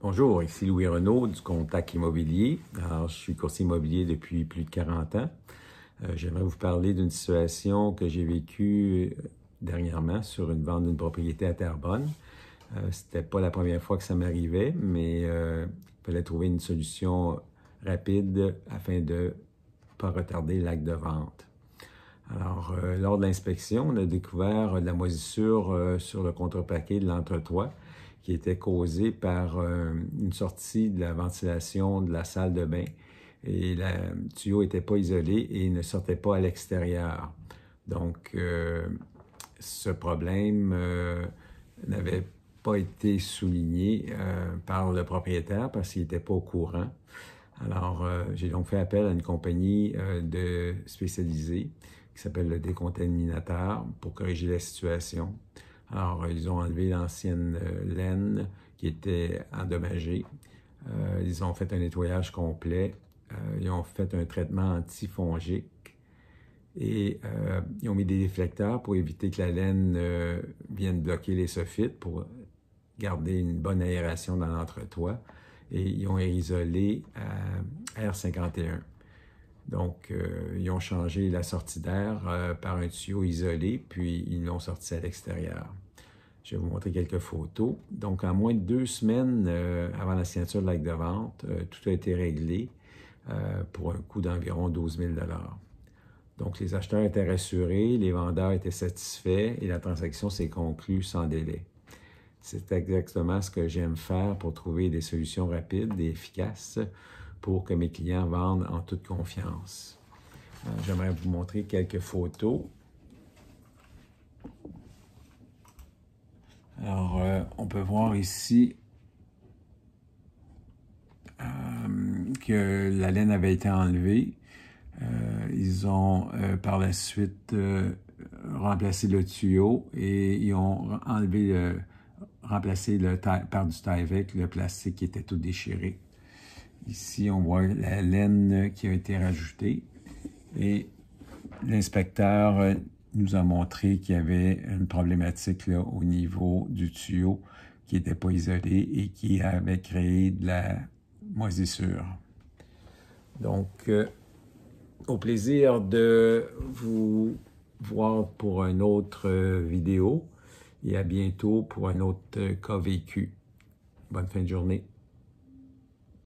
Bonjour, ici Louis Renaud du Contact Immobilier. Alors, je suis courtier immobilier depuis plus de 40 ans. J'aimerais vous parler d'une situation que j'ai vécue dernièrement sur une vente d'une propriété à Terrebonne. C'était pas la première fois que ça m'arrivait, mais il fallait trouver une solution rapide afin de ne pas retarder l'acte de vente. Alors, lors de l'inspection, on a découvert de la moisissure sur le contreplaqué de l'entretoit qui était causée par une sortie de la ventilation de la salle de bain. Et le tuyau n'était pas isolé et ne sortait pas à l'extérieur. Donc, ce problème n'avait pas été souligné par le propriétaire parce qu'il n'était pas au courant. Alors, j'ai donc fait appel à une compagnie spécialisée qui s'appelle le Décontaminateur pour corriger la situation. Alors, ils ont enlevé l'ancienne laine qui était endommagée. Ils ont fait un nettoyage complet. Ils ont fait un traitement antifongique. Et ils ont mis des déflecteurs pour éviter que la laine vienne bloquer les soffites pour garder une bonne aération dans l'entretoit. Et ils ont isolé à R51. Donc, ils ont changé la sortie d'air par un tuyau isolé, puis ils l'ont sorti à l'extérieur. Je vais vous montrer quelques photos. Donc, en moins de 2 semaines avant la signature de l'acte de vente, tout a été réglé pour un coût d'environ 12 000 $. Donc, les acheteurs étaient rassurés, les vendeurs étaient satisfaits et la transaction s'est conclue sans délai. C'est exactement ce que j'aime faire pour trouver des solutions rapides et efficaces pour que mes clients vendent en toute confiance. J'aimerais vous montrer quelques photos. Alors, on peut voir ici que la laine avait été enlevée. Ils ont par la suite remplacé le tuyau et ils ont remplacé par du Tyvek, le plastique qui était tout déchiré. Ici, on voit la laine qui a été rajoutée et l'inspecteur nous a montré qu'il y avait une problématique là, au niveau du tuyau qui n'était pas isolé et qui avait créé de la moisissure. Donc, au plaisir de vous voir pour une autre vidéo et à bientôt pour un autre cas vécu. Bonne fin de journée.